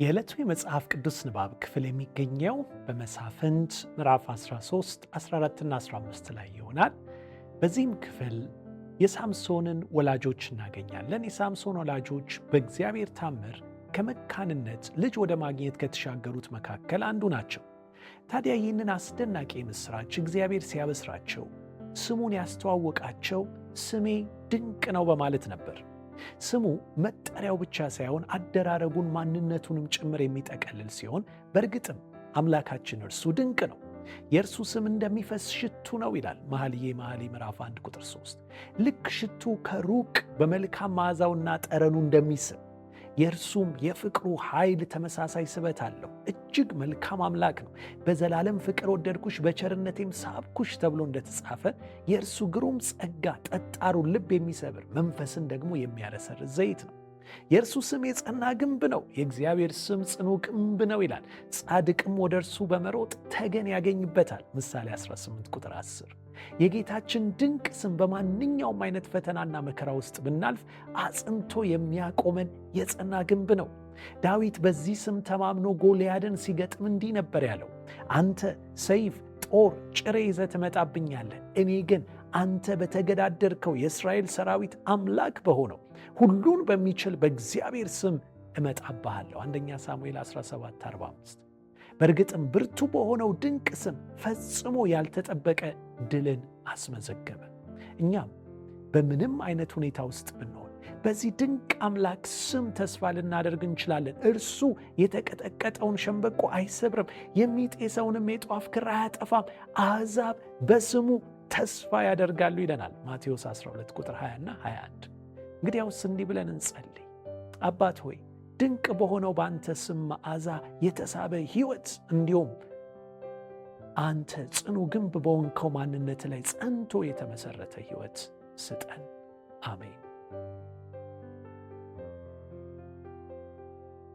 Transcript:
የዕለቱ የመጽሐፍ ቅዱስ ንባብ ክፍል የሚገኘው በመሳፍንት ምዕራፍ 13፣ 14 እና 15 ላይ ይሆናል። በዚህም ክፍል የሳምሶንን ወላጆች እናገኛለን። የሳምሶን ወላጆች በእግዚአብሔር ታምር ከመካንነት ልጅ ወደ ማግኘት ከተሻገሩት መካከል አንዱ ናቸው። ታዲያ ይህንን አስደናቂ ምስራች እግዚአብሔር ሲያበስራቸው ስሙን ያስተዋወቃቸው ስሜ ድንቅ ነው በማለት ነበር። ስሙ መጠሪያው ብቻ ሳይሆን አደራረጉን ማንነቱንም ጭምር የሚጠቀልል ሲሆን በእርግጥም አምላካችን እርሱ ድንቅ ነው። የእርሱ ስም እንደሚፈስ ሽቱ ነው ይላል መኃልየ ምዕራፍ 1 ቁጥር 3። ልክ ሽቱ ከሩቅ በመልካም መዓዛውና ጠረኑ እንደሚስብ የእርሱም የፍቅሩ ኃይል ተመሳሳይ ስበት አለው። እጅግ መልካም አምላክ ነው። በዘላለም ፍቅር ወደድኩሽ በቸርነቴም ሳብኩሽ ተብሎ እንደተጻፈ የእርሱ ግሩም ጸጋ ጠጣሩን ልብ የሚሰብር መንፈስን ደግሞ የሚያረሰርስ ዘይት ነው። የእርሱ ስም የጸና ግንብ ነው። የእግዚአብሔር ስም ጽኑ ግንብ ነው ይላል። ጻድቅም ወደ እርሱ በመሮጥ ተገን ያገኝበታል። ምሳሌ 18 ቁጥር 10። የጌታችን ድንቅ ስም በማንኛውም አይነት ፈተናና መከራ ውስጥ ብናልፍ አጽንቶ የሚያቆመን የጸና ግንብ ነው። ዳዊት በዚህ ስም ተማምኖ ጎልያድን ሲገጥም እንዲህ ነበር ያለው፣ አንተ ሰይፍ፣ ጦር፣ ጭሬ ይዘህ ትመጣብኛለህ፣ እኔ ግን አንተ በተገዳደርከው የእስራኤል ሰራዊት አምላክ በሆነው ሁሉን በሚችል በእግዚአብሔር ስም እመጣብሃለሁ። አንደኛ ሳሙኤል 17:45። በእርግጥም ብርቱ በሆነው ድንቅ ስም ፈጽሞ ያልተጠበቀ ድልን አስመዘገበ። እኛም በምንም አይነት ሁኔታ ውስጥ ብንሆን በዚህ ድንቅ አምላክ ስም ተስፋ ልናደርግ እንችላለን። እርሱ የተቀጠቀጠውን ሸምበቆ አይሰብርም፣ የሚጤሰውንም የጧፍ ክር አያጠፋም። አሕዛብ በስሙ ተስፋ ያደርጋሉ ይለናል ማቴዎስ 12 ቁጥር 20 እና 21። እንግዲያውስ እንዲህ ብለን እንጸልይ። አባት ሆይ ድንቅ በሆነው በአንተ ስም መዓዛ የተሳበ ሕይወት እንዲሁም አንተ ጽኑ ግንብ በሆንከው ማንነት ላይ ጸንቶ የተመሠረተ ሕይወት ስጠን። አሜን።